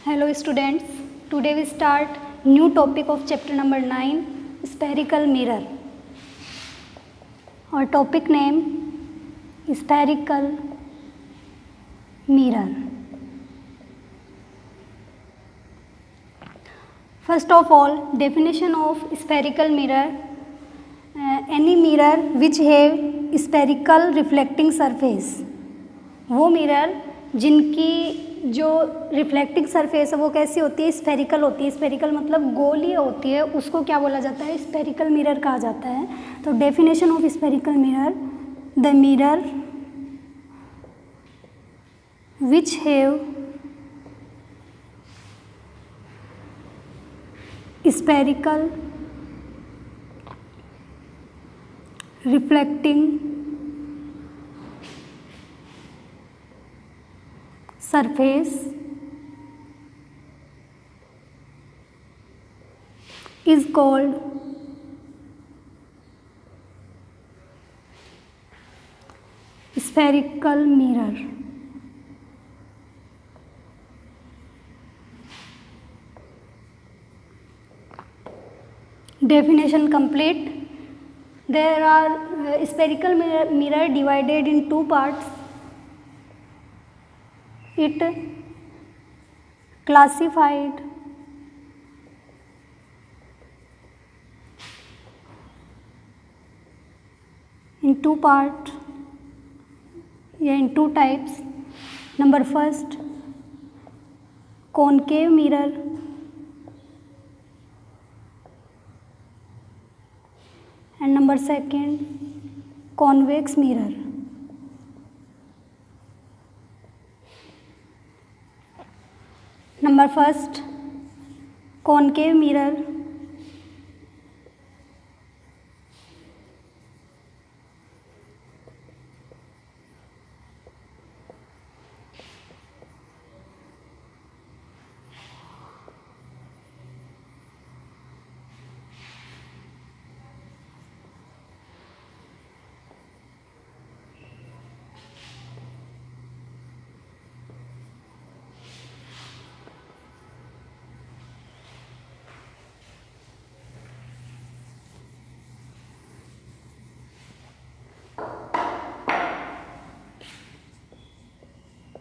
Hello students, today we start new topic of chapter number 9, spherical mirror. Our topic name, spherical mirror. First of all, definition of spherical mirror, any mirror which have spherical reflecting surface. वो mirror जिनकी जो reflecting surface है वो कैसी होती है, spherical होती है. स्फेरिकल मतलब गोलीय होती है, उसको क्या बोला जाता है, स्फेरिकल मिरर कहा जाता है. तो definition of spherical mirror, the mirror which have spherical reflecting surface is called spherical mirror. Definition complete. There are spherical mirror divided in two parts. It classified in two parts, in two types. Number first, concave mirror, and number second, convex mirror. Number first, concave mirror.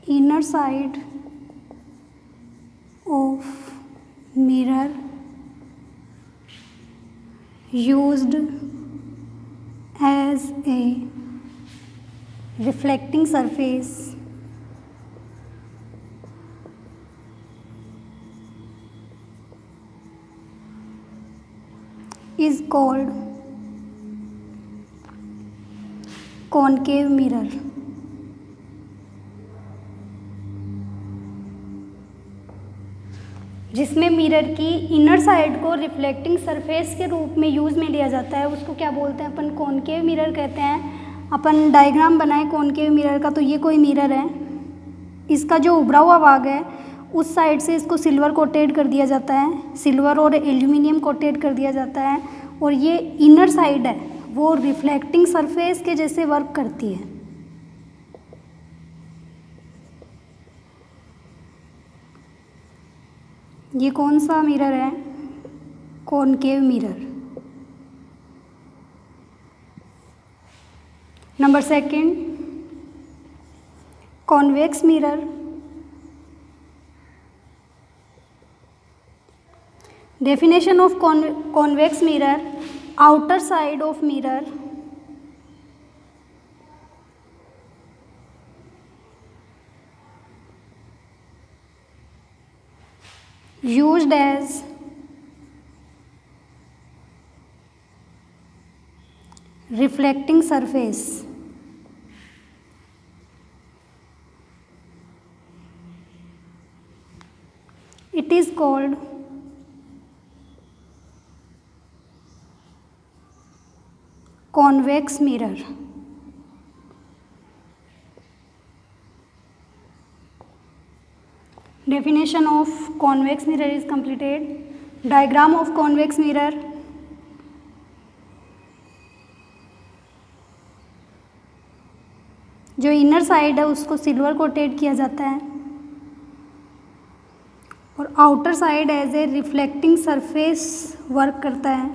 Inner side of mirror used as a reflecting surface is called concave mirror. जिसमें mirror की inner side को reflecting surface के रूप में use में लिया जाता है, उसको क्या बोलते हैं अपन, कॉनकेव मिरर कहते हैं. अपन डायग्राम बनाए कॉनकेव मिरर का, तो ये कोई मिरर है, इसका जो उभरा हुआ भाग है उस साइड से इसको सिल्वर कोटेड कर दिया जाता है, सिल्वर और एल्यूमिनियम कोटेड कर दिया जाता है, और ये इनर साइड है वो रिफ्लेक्टिंग सरफेस के जैसे वर्क करती है. ये कौन सा मिरर है, concave mirror. Number second, convex mirror. Definition of convex mirror, outer side of mirror used as reflecting surface. It is called convex mirror. Definition of convex mirror is completed. Diagram of convex mirror. जो inner side है उसको silver coated किया जाता है outer side as a reflecting surface work करता है।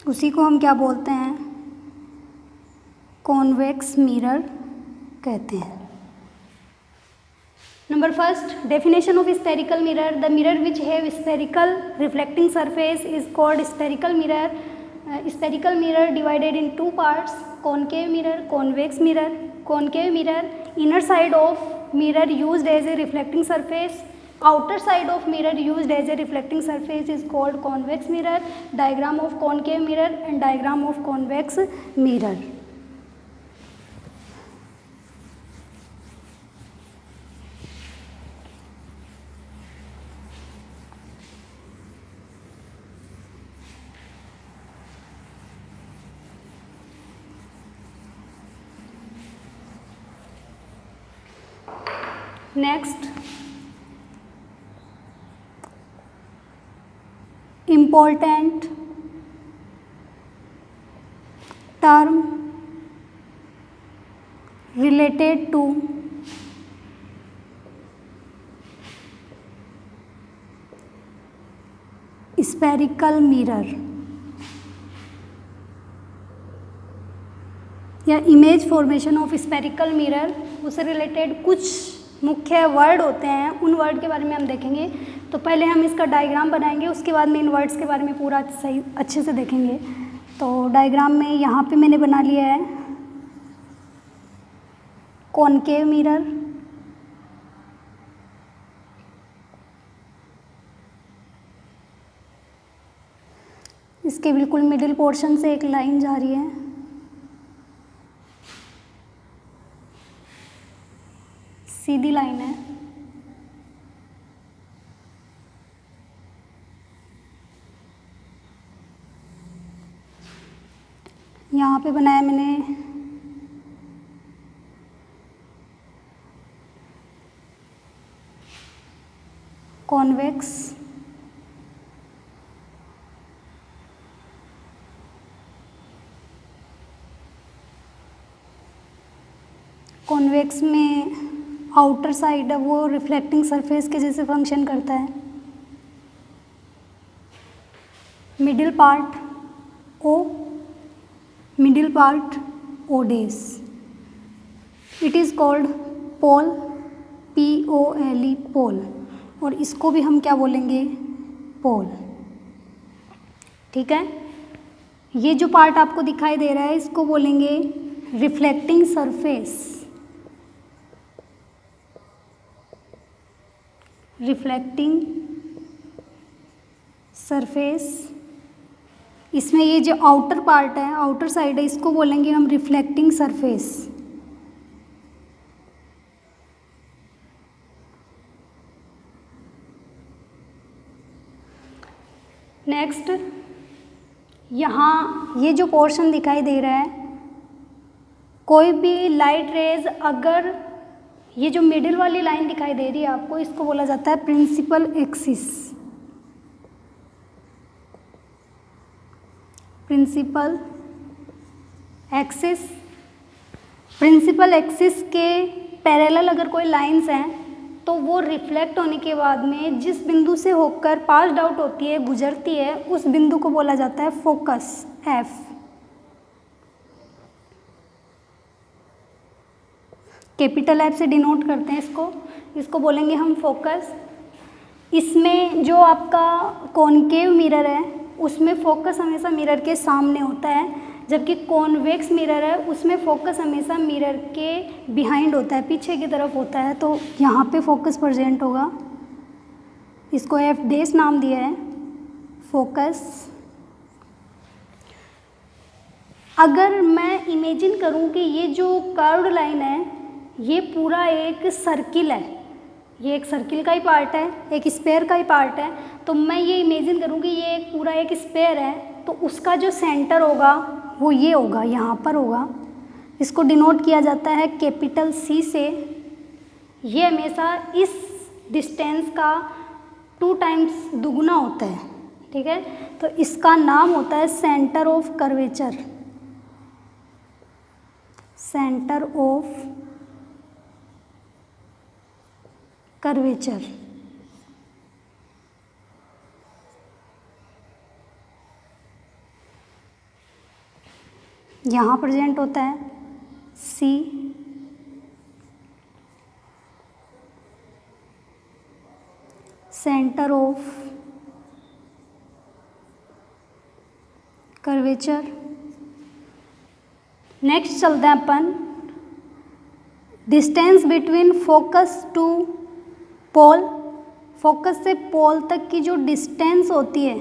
उसी को हम क्या बोलते हैं, कॉन्वेक्स मिरर कहते हैं। Number first, definition of spherical mirror. The mirror which have spherical reflecting surface is called spherical mirror. Spherical mirror divided in two parts, concave mirror, convex mirror. Concave mirror, inner side of mirror used as a reflecting surface, outer side of mirror used as a reflecting surface is called convex mirror. Diagram of concave mirror and diagram of convex mirror. Next, important term related to spherical mirror या image formation of spherical mirror, उससे related कुछ मुख्य word होते हैं, उन word के बारे में हम देखेंगे। तो पहले हम इसका डायग्राम बनाएंगे, उसके बाद में इन वर्ड्स के बारे में पूरा सही अच्छे से देखेंगे। तो डायग्राम में यहाँ पे मैंने बना लिया है कॉनकेव मिरर, इसके बिल्कुल मिडिल पोर्शन से एक लाइन जा रही है, सीधी लाइन है। यहाँ पे बनाया मैंने कॉन्वेक्स, कॉन्वेक्स में आउटर साइड है वो रिफ्लेक्टिंग सरफेस के जैसे फंक्शन करता है। Middle part O, middle part O does, it is called pole, POLE pole, और इसको भी हम क्या बोलेंगे, पोल। ठीक है, ये जो पार्ट आपको दिखाई दे रहा है इसको बोलेंगे रिफ्लेक्टिंग सरफेस, रिफ्लेक्टिंग सरफेस। इसमें ये जो आउटर पार्ट है, आउटर साइड है, इसको बोलेंगे हम रिफ्लेक्टिंग सरफेस। नेक्स्ट, यहाँ ये जो पोर्शन दिखाई दे रहा है, कोई भी लाइट रेज अगर ये जो मिडिल वाली लाइन दिखाई दे रही है आपको, इसको बोला जाता है principal axis, principal axis. Principal axis के पैरेलल अगर कोई लाइंस हैं तो वो रिफ्लेक्ट होने के बाद में जिस बिंदु से होकर पास्ड आउट होती है, गुजरती है, उस बिंदु को बोला जाता है फोकस, F। कैपिटल F से डिनोट करते हैं इसको बोलेंगे हम फोकस। इसमें जो आपका कॉनकेव मिरर है उसमें फोकस हमेशा मिरर के सामने होता है, जबकि कॉन्वेक्स मिरर है उसमें फोकस हमेशा मिरर के बिहाइंड होता है, पीछे की तरफ होता है। तो यहाँ पे फोकस प्रेजेंट होगा, इसको F डैश नाम दिया है, फोकस। अगर मैं इमेजिन करूँ कि ये जो कर्व्ड लाइन है ये पूरा एक सर्किल है, ये एक सर्किल का ही पार्ट है, एक स्फेयर का ही पार्ट है, तो मैं ये इमेजिन करूँ कि ये एक पूरा एक स्फेयर है, तो उसका जो सेंटर होगा वो ये होगा, यहाँ पर होगा। इसको डिनोट किया जाता है कैपिटल C से। ये हमेशा इस डिस्टेंस का 2 टाइम्स दुगुना होता है, ठीक है। तो इसका नाम होता है centre of curvature, centre of curvature. यहाँ प्रेजेंट होता है C, centre of curvature. Next चलते हैं अपन distance between focus to pole. Focus से पोल तक की जो डिस्टेंस होती है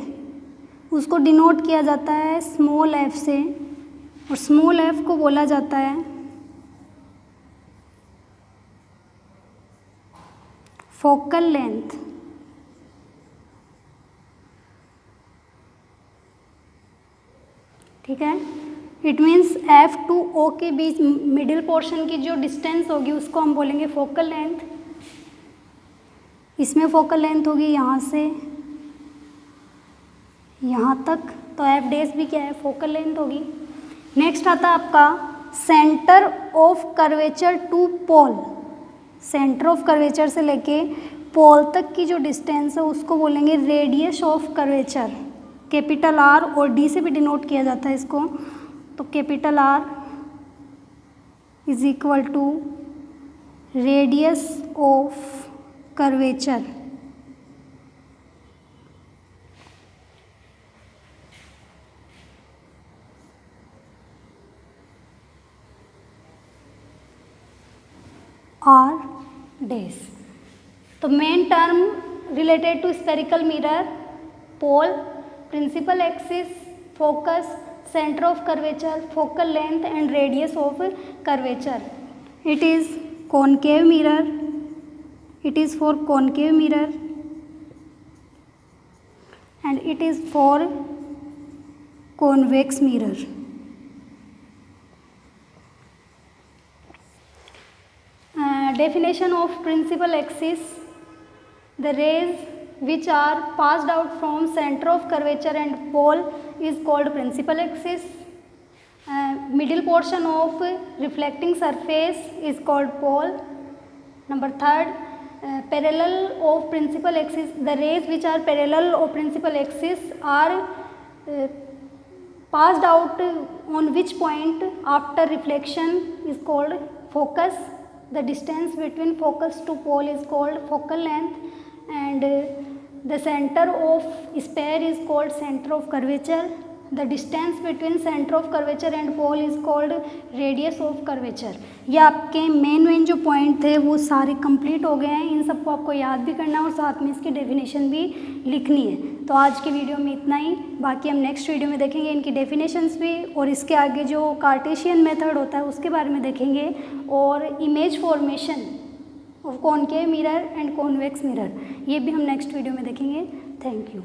उसको डिनोट किया जाता है स्मॉल एफ से, और स्मॉल एफ को बोला जाता है फोकल लेंथ। ठीक है, it means F to O के बीच मिडिल पोर्शन की जो डिस्टेंस होगी उसको हम बोलेंगे फोकल लेंथ। इसमें फोकल लेंथ होगी यहाँ से यहाँ तक, तो एफ डैश भी क्या है, फोकल लेंथ होगी। नेक्स्ट आता है आपका centre of curvature to pole. Centre of curvature से लेके पोल तक की जो डिस्टेंस है उसको बोलेंगे radius of curvature. Capital R और डी से भी डिनोट किया जाता है इसको, तो capital R is equal to radius of curvature. R dash. तो main term related to spherical mirror, pole, principal axis, focus, centre of curvature, focal length and radius of curvature. It is concave mirror, it is for concave mirror and it is for convex mirror. Definition of principal axis: the rays which are passed out from center of curvature and pole is called principal axis. Middle portion of reflecting surface is called pole. Number third, parallel of principal axis, the rays which are parallel of principal axis are passed out on which point after reflection is called focus. The distance between focus to pole is called focal length, and the center of sphere is called center of curvature. The distance between center of curvature and pole is called radius of curvature. ये आपके main जो point थे वो सारे complete हो गए हैं। इन सबको आपको याद भी करना है और साथ में इसकी डेफिनेशन भी लिखनी है। तो आज की वीडियो में इतना ही, बाकी हम नेक्स्ट वीडियो में देखेंगे इनकी डेफिनेशंस भी, और इसके आगे जो कार्टेशियन मेथड होता है उसके बारे में देखेंगे, और image formation of concave mirror and convex mirror, ये भी हम नेक्स्ट वीडियो में देखेंगे। Thank you.